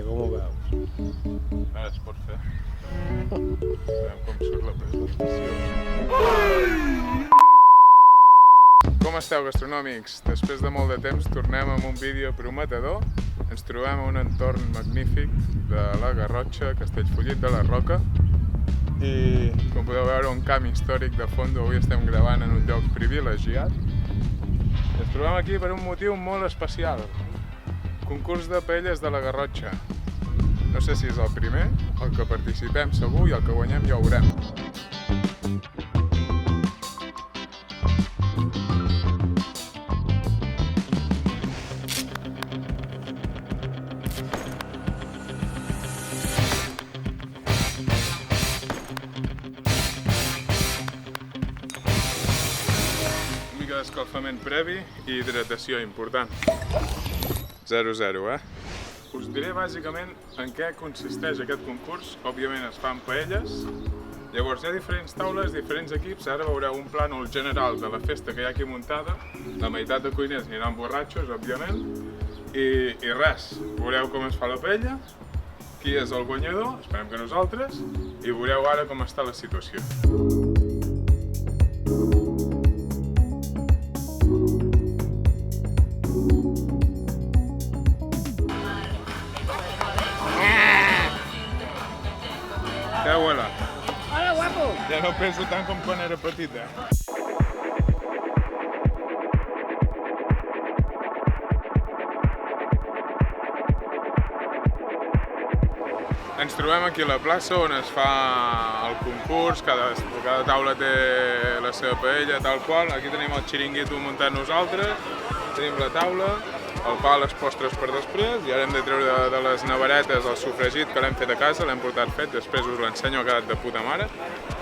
Com ho veus? Ara es pot fer. Veiem com surt la presentació. Com esteu, gastronòmics? Després de molt de temps tornem amb un vídeo prometedor. Ens trobem en un entorn magnífic de la Garrotxa, Castellfollit de la Roca. I com podeu veure, un camp històric de fons. Avui estem gravant en un lloc privilegiat. Ens trobem aquí per un motiu molt especial. Concurs de paelles de la Garrotxa. No sé si és el primer, el que participem segur, i el que guanyem ja ho veurem. Una mica d'escalfament previ i hidratació important. 0-0, Us diré bàsicament en què consisteix aquest concurs. Òbviament es fan paelles. Llavors hi ha diferents taules, diferents equips. Ara veureu un plànol general de la festa que hi ha aquí muntada. La meitat de cuiners aniran borratxos, òbviament. I res, veureu com es fa la paella, qui és el guanyador, esperem que nosaltres, i veureu ara com està la situació. Què huele? Hola, guapo! Ja no penso tant com quan era petit, Ens trobem aquí a la plaça on es fa el concurs, cada taula té la seva paella, tal qual. Aquí tenim el xiringuito muntat nosaltres, tenim la taula, el pa, les postres per després, i ara hem de treure de les neveretes el sofregit que l'hem fet a casa, l'hem portat fet, després us l'ensenyo, ha quedat de puta mare.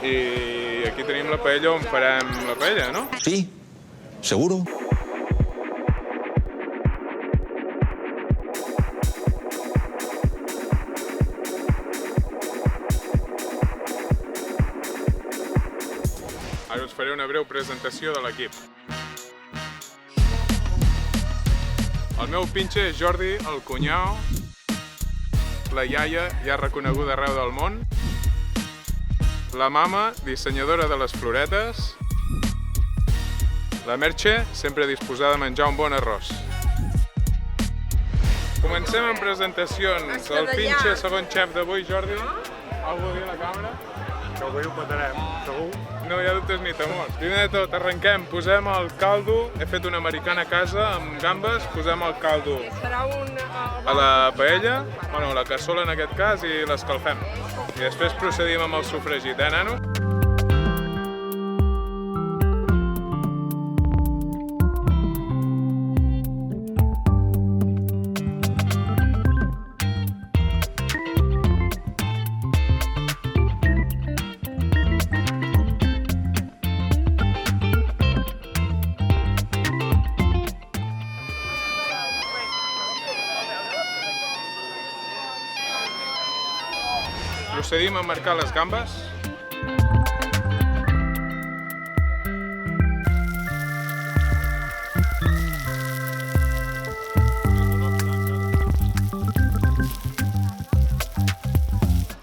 I aquí tenim la paella on farem la paella, no? Sí, seguro. Ara us faré una breu presentació de l'equip. El meu pinche és Jordi, el cunyau, la iaia, ja reconeguda arreu del món, la mama, dissenyadora de les floretes, la Merche, sempre disposada a menjar un bon arròs. Comencem amb presentacions. El pinche segon xef d'avui, Jordi. Algú a dir a la càmera? Que avui ho petarem, segur. No hi ha dubtes ni temors. Primer de tot, arrenquem, posem el caldo. He fet una americana a casa amb gambes, posem el caldo a la paella, bueno, a la cassola en aquest cas, i l'escalfem. I després procedim amb el sofregit, nano? Procedim a marcar les gambes.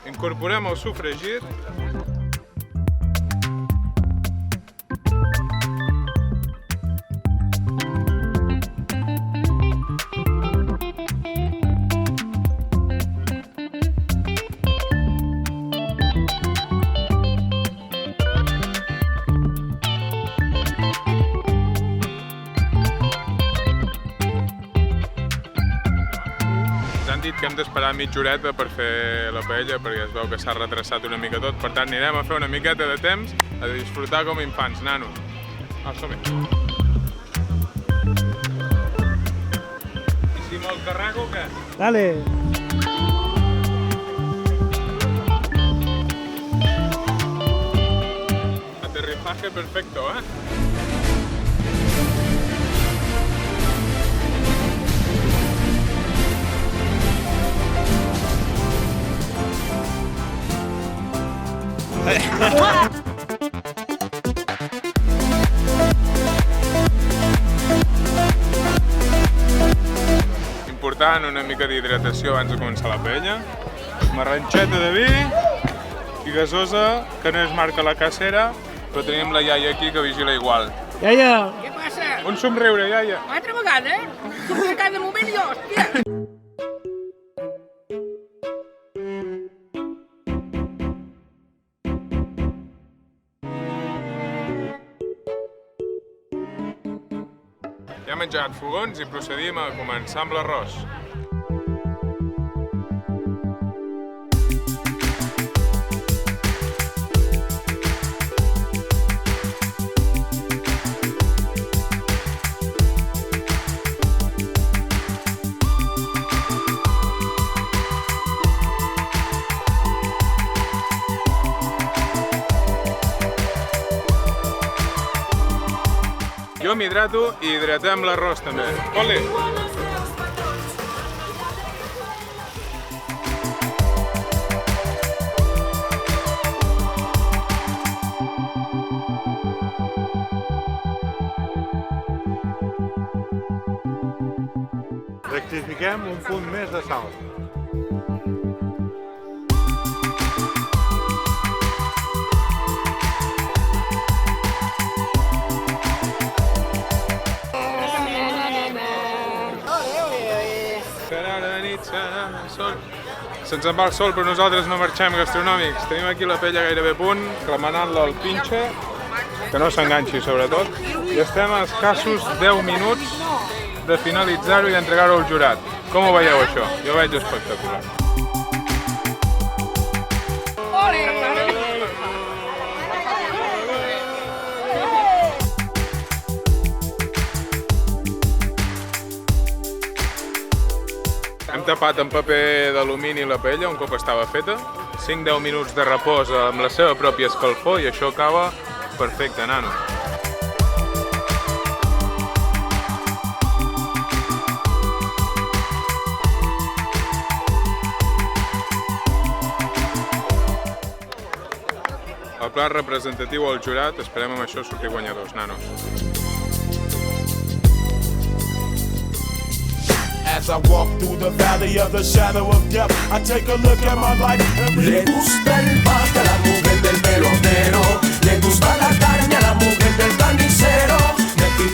Incorporem el sofregit. Que hem d'esperar mitja horeta per fer la paella perquè es veu que s'ha retrasat una mica tot, per tant anirem a fer una miqueta de temps a disfrutar com infants, nanos. Som-hi. I si me'l carrego, què? Dale! Aterrizaje perfecto, important, una mica d'hidratació abans de començar la paella. Marranxeta de vi i gasosa, que no és marca la casera, però tenim la iaia aquí que vigila igual. Iaia! Què passa? Un somriure, iaia! Altra vegada, eh? Surto de cada moment jo, hòstia! Ja hem engegat fogons i procedim a començar amb l'arròs. Jo m'hidrato i hidratem l'arròs també. Ole! Rectifiquem un punt més de sal. Serà la nit, serà el sol. Se'ns en va el sol, però nosaltres no marxem gastronòmics. Tenim aquí la paella gairebé a punt, remenant-la al pinxe, que no s'enganxi sobretot. I estem a escassos 10 minuts de finalitzar-ho i d'entregar-ho al jurat. Com ho veieu, això? Jo ho veig espectacular. Hem tapat amb paper d'alumini la paella un cop estava feta. 5-10 minuts de repòs amb la seva pròpia escalfor i això acaba perfecte, nano. El plat representatiu al jurat, esperem amb això sortir guanyadors, nanos. As I walk through the valley of the shadow of death, I take a look at my life and Le gusta el pasta a la mujer del pelotero, le gusta la carne a la mujer del carnicero.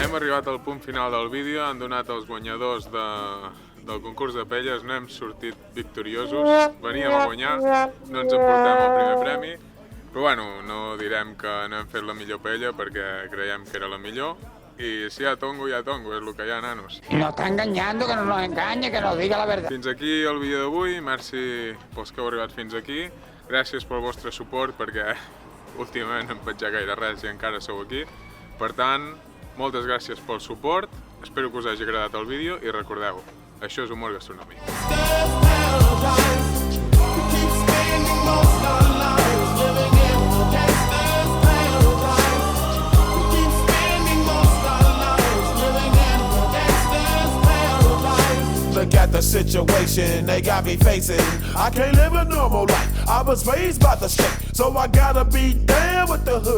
Hem arribat al punt final del vídeo, han donat els guanyadors del concurs de paelles, no hem sortit victoriosos, veníem a guanyar, no ens emportem el primer premi, però bueno, no direm que no hem fet la millor paella perquè creiem que era la millor. Y si a tongo, es lo que hi ha, nanos. Nos está engañando, que no nos engañe, que nos diga la verdad. Fins aquí el vídeo d'avui, merci pels que heu arribat fins aquí. Gràcies pel vostre suport, perquè últimament no hem penjat gaire res i encara sou aquí. Per tant, moltes gràcies pel suport, espero que us hagi agradat el vídeo i recordeu, això és humor gastronòmic. look at the situation they got me facing. I can't live a normal life. I was raised by the state, so I gotta be down with the hood.